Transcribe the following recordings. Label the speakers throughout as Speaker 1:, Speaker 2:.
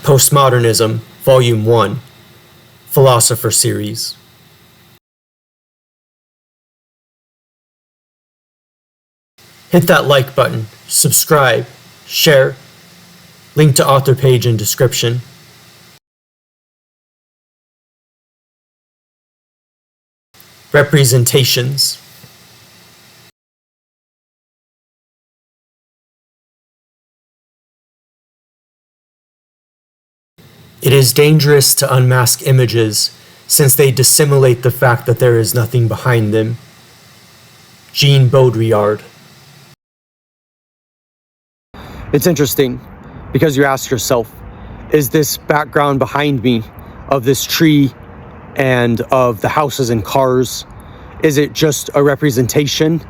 Speaker 1: Postmodernism, Volume 1, Philosopher Series. Hit that like button, subscribe, share, link to author page in description. Representations. It is dangerous to unmask images since they dissimulate the fact that there is nothing behind them. Jean Baudrillard. It's interesting because you ask yourself, is this background behind me of this tree and of the houses and cars, is it just a representation?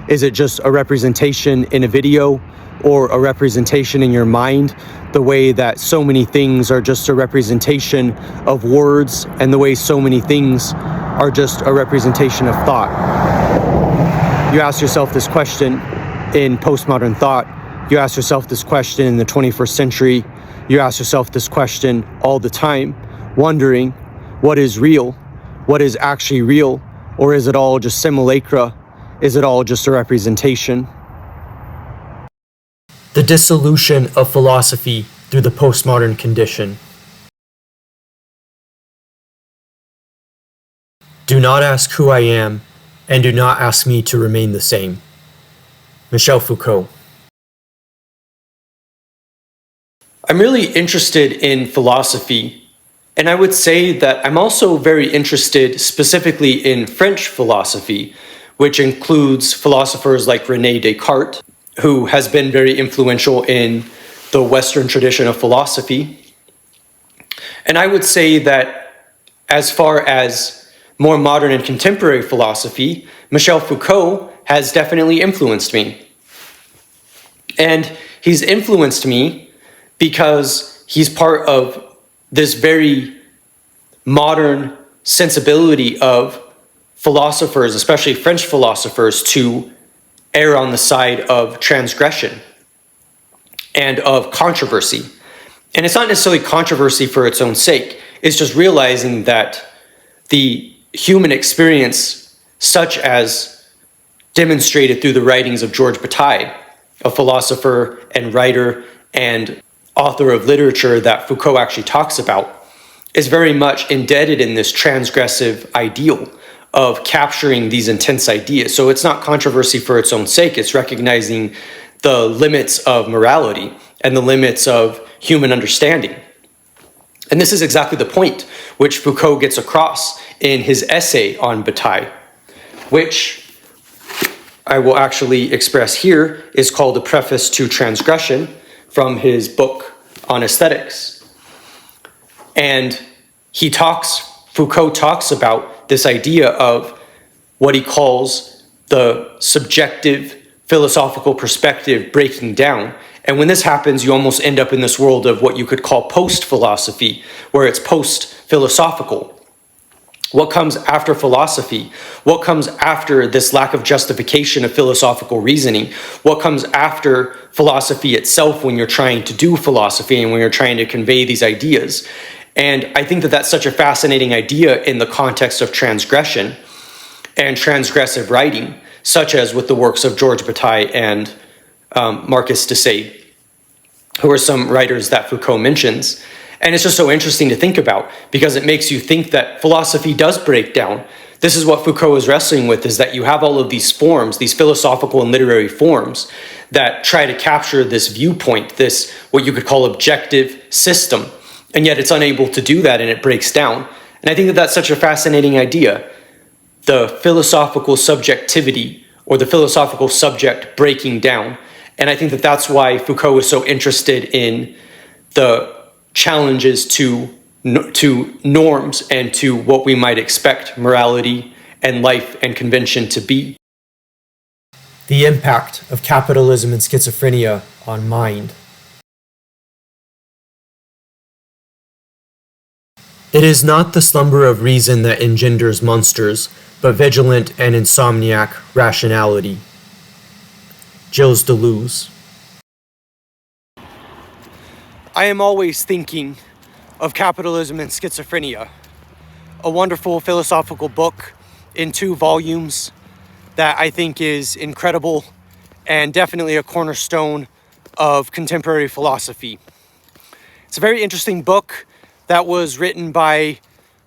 Speaker 1: Is it just a representation in a video or a representation in your mind? The way that so many things are just a representation of words and the way so many things are just a representation of thought. You ask yourself this question in postmodern thought. You ask yourself this question in the 21st century. You ask yourself this question all the time, wondering what is real, what is actually real, or is it all just simulacra? Is it all just a representation? The dissolution of philosophy through the postmodern condition. Do not ask who I am, and do not ask me to remain the same. Michel Foucault. I'm really interested in philosophy, and I would say that I'm also very interested specifically in French philosophy, which includes philosophers like René Descartes, who has been very influential in the Western tradition of philosophy. And I would say that as far as more modern and contemporary philosophy, Michel Foucault has definitely influenced me. And he's influenced me because he's part of this very modern sensibility of philosophers, especially French philosophers, to err on the side of transgression and of controversy. And it's not necessarily controversy for its own sake. It's just realizing that the human experience, such as demonstrated through the writings of George Bataille, a philosopher and writer and author of literature that Foucault actually talks about, is very much indebted in this transgressive ideal of capturing these intense ideas. So it's not controversy for its own sake. It's recognizing the limits of morality and the limits of human understanding. And this is exactly the point which Foucault gets across in his essay on Bataille, which I will actually express here, is called A Preface to Transgression, from his book on aesthetics. And Foucault talks about this idea of what he calls the subjective philosophical perspective breaking down. And when this happens, you almost end up in this world of what you could call post-philosophy, where it's post-philosophical. What comes after philosophy? What comes after this lack of justification of philosophical reasoning? What comes after philosophy itself when you're trying to do philosophy and when you're trying to convey these ideas? And I think that that's such a fascinating idea in the context of transgression and transgressive writing, such as with the works of George Bataille and Marcus de Sade, who are some writers that Foucault mentions. And it's just so interesting to think about because it makes you think that philosophy does break down. This is what Foucault is wrestling with, is that you have all of these forms, these philosophical and literary forms that try to capture this viewpoint, this what you could call objective system. And yet it's unable to do that and it breaks down. And I think that that's such a fascinating idea. The philosophical subjectivity or the philosophical subject breaking down. And I think that that's why Foucault is so interested in the challenges to norms and to what we might expect morality and life and convention to be. The impact of capitalism and schizophrenia on mind. It is not the slumber of reason that engenders monsters, but vigilant and insomniac rationality. Gilles Deleuze. I am always thinking of Capitalism and Schizophrenia, a wonderful philosophical book in 2 volumes that I think is incredible and definitely a cornerstone of contemporary philosophy. It's a very interesting book that was written by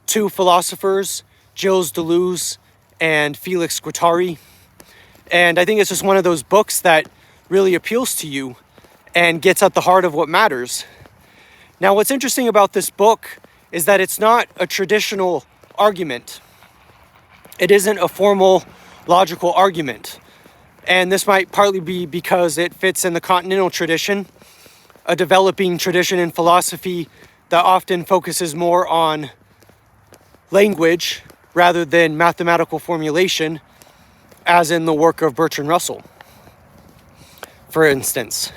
Speaker 1: 2 philosophers, Gilles Deleuze and Felix Guattari. And I think it's just one of those books that really appeals to you and gets at the heart of what matters. Now, what's interesting about this book is that it's not a traditional argument. It isn't a formal, logical argument. And this might partly be because it fits in the continental tradition, a developing tradition in philosophy that often focuses more on language rather than mathematical formulation, as in the work of Bertrand Russell, for instance.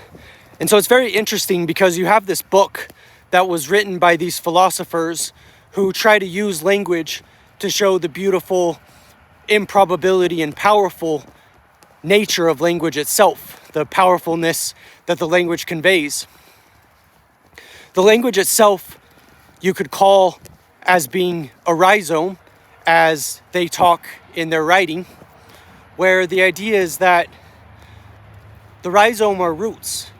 Speaker 1: And so it's very interesting because you have this book that was written by these philosophers who try to use language to show the beautiful improbability and powerful nature of language itself, the powerfulness that the language conveys. The language itself you could call as being a rhizome, as they talk in their writing, where the idea is that the rhizome are roots,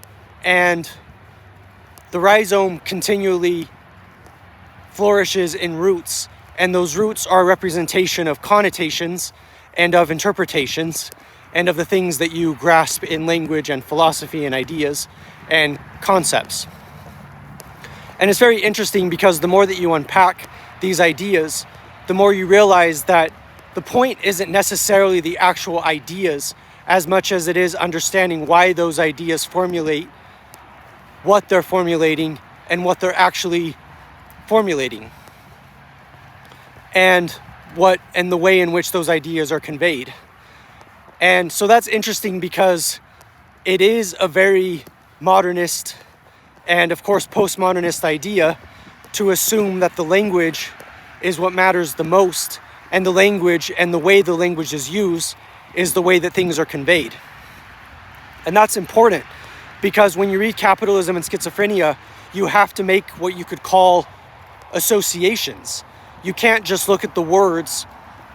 Speaker 1: and the rhizome continually flourishes in roots, and those roots are a representation of connotations and of interpretations and of the things that you grasp in language and philosophy and ideas and concepts. And it's very interesting because the more that you unpack these ideas, the more you realize that the point isn't necessarily the actual ideas as much as it is understanding why those ideas formulate what they're formulating and what they're actually formulating, and the way in which those ideas are conveyed. And so that's interesting because it is a very modernist and of course postmodernist idea to assume that the language is what matters the most, and the language and the way the language is used is the way that things are conveyed. And that's important because when you read Capitalism and Schizophrenia, you have to make what you could call associations. You can't just look at the words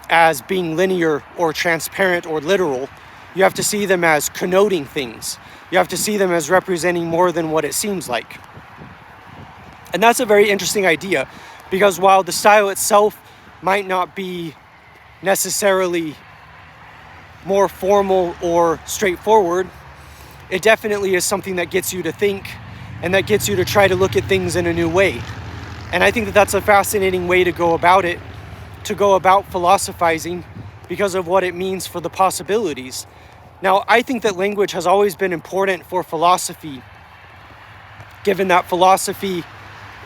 Speaker 1: as being linear or transparent or literal. You have to see them as connoting things. You have to see them as representing more than what it seems like. And that's a very interesting idea because while the style itself might not be necessarily more formal or straightforward, it definitely is something that gets you to think and that gets you to try to look at things in a new way. And I think that that's a fascinating way to go about it, to go about philosophizing because of what it means for the possibilities. Now, I think that language has always been important for philosophy, given that philosophy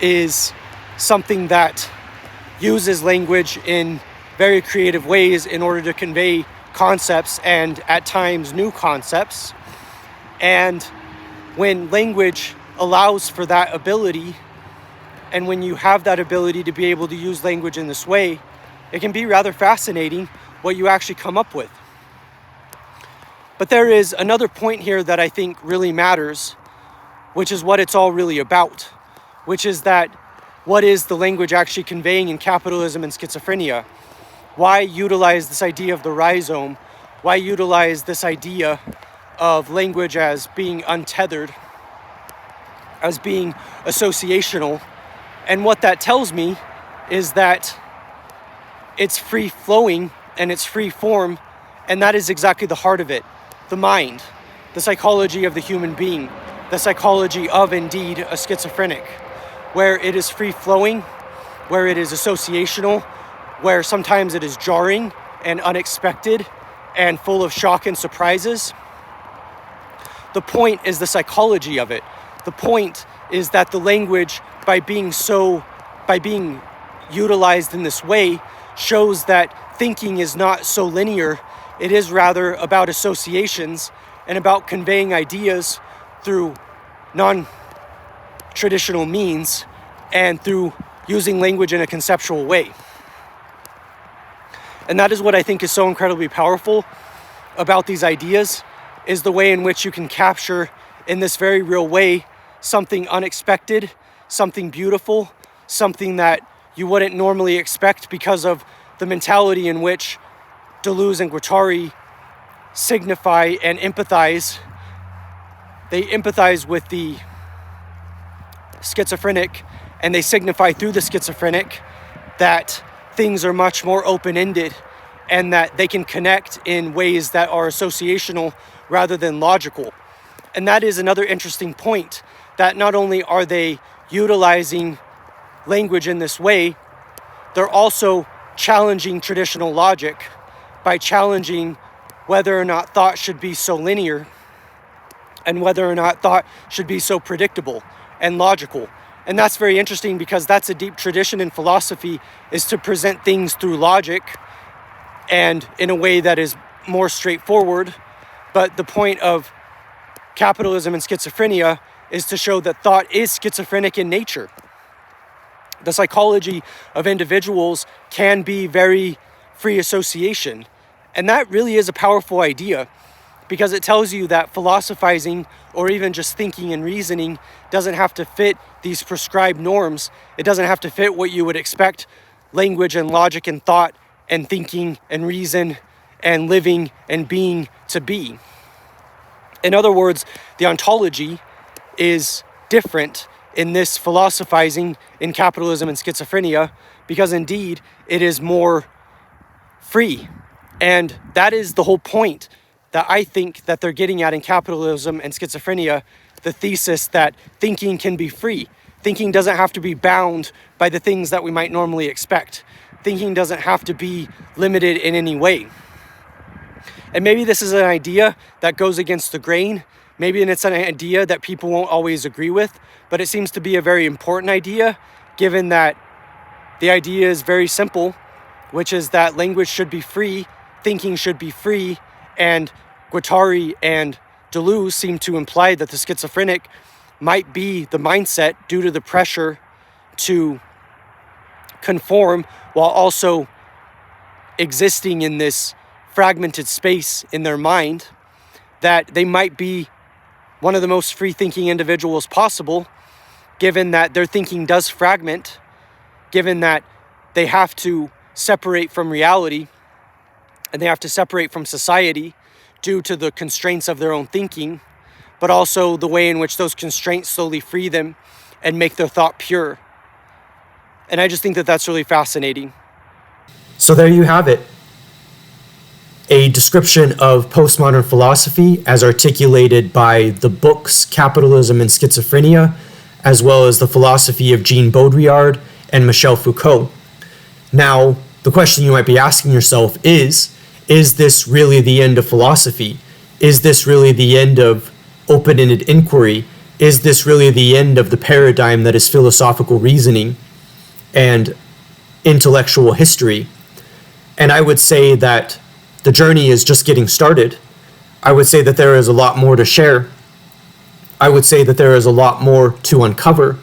Speaker 1: is something that uses language in very creative ways in order to convey concepts and at times new concepts. And when language allows for that ability, and when you have that ability to be able to use language in this way, it can be rather fascinating what you actually come up with. But there is another point here that I think really matters, which is what it's all really about, which is that what is the language actually conveying in Capitalism and Schizophrenia? Why utilize this idea of the rhizome? Why utilize this idea of language as being untethered, as being associational? And what that tells me is that it's free flowing and it's free form, and that is exactly the heart of it. The mind, the psychology of the human being, the psychology of indeed a schizophrenic, where it is free flowing, where it is associational, where sometimes it is jarring and unexpected and full of shock and surprises. The point is the psychology of it. The point is that the language, by being utilized in this way, shows that thinking is not so linear. It is rather about associations and about conveying ideas through non-traditional means and through using language in a conceptual way. And that is what I think is so incredibly powerful about these ideas, is the way in which you can capture in this very real way something unexpected, something beautiful, something that you wouldn't normally expect because of the mentality in which Deleuze and Guattari signify and empathize. They empathize with the schizophrenic, and they signify through the schizophrenic that things are much more open-ended and that they can connect in ways that are associational rather than logical. And that is another interesting point, that not only are they utilizing language in this way, they're also challenging traditional logic by challenging whether or not thought should be so linear and whether or not thought should be so predictable and logical. And that's very interesting because that's a deep tradition in philosophy, is to present things through logic and in a way that is more straightforward. But the point of capitalism and schizophrenia is to show that thought is schizophrenic in nature. The psychology of individuals can be very free association. And that really is a powerful idea, because it tells you that philosophizing or even just thinking and reasoning doesn't have to fit these prescribed norms. It doesn't have to fit what you would expect language and logic and thought and thinking and reason and living and being to be. In other words, the ontology is different in this philosophizing in capitalism and schizophrenia, because indeed it is more free. And that is the whole point that I think that they're getting at in capitalism and schizophrenia, the thesis that thinking can be free. Thinking doesn't have to be bound by the things that we might normally expect. Thinking doesn't have to be limited in any way. And maybe this is an idea that goes against the grain. Maybe it's an idea that people won't always agree with, but it seems to be a very important idea, given that the idea is very simple, which is that language should be free, thinking should be free, and Guattari and Deleuze seem to imply that the schizophrenic might be the mindset due to the pressure to conform while also existing in this fragmented space in their mind, that they might be one of the most free-thinking individuals possible, given that their thinking does fragment, given that they have to separate from reality and they have to separate from society due to the constraints of their own thinking, but also the way in which those constraints slowly free them and make their thought pure. And I just think that that's really fascinating.
Speaker 2: So there you have it. A description of postmodern philosophy as articulated by the books Capitalism and Schizophrenia, as well as the philosophy of Jean Baudrillard and Michel Foucault. Now, the question you might be asking yourself is this really the end of philosophy? Is this really the end of open-ended inquiry? Is this really the end of the paradigm that is philosophical reasoning and intellectual history? And I would say that the journey is just getting started. I would say that there is a lot more to share. I would say that there is a lot more to uncover.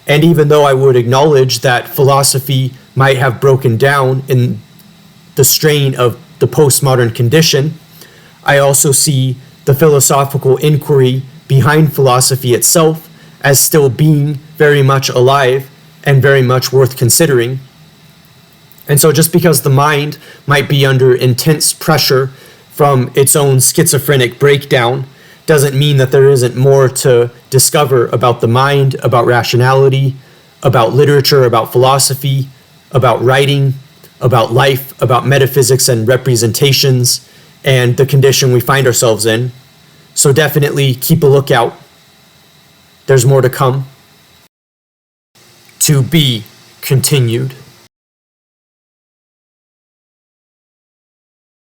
Speaker 2: And even though I would acknowledge that philosophy might have broken down in the strain of the postmodern condition, I also see the philosophical inquiry behind philosophy itself as still being very much alive and very much worth considering. And so just because the mind might be under intense pressure from its own schizophrenic breakdown doesn't mean that there isn't more to discover about the mind, about rationality, about literature, about philosophy, about writing, about life, about metaphysics and representations, and the condition we find ourselves in. So definitely keep a lookout. There's more to come. To be continued.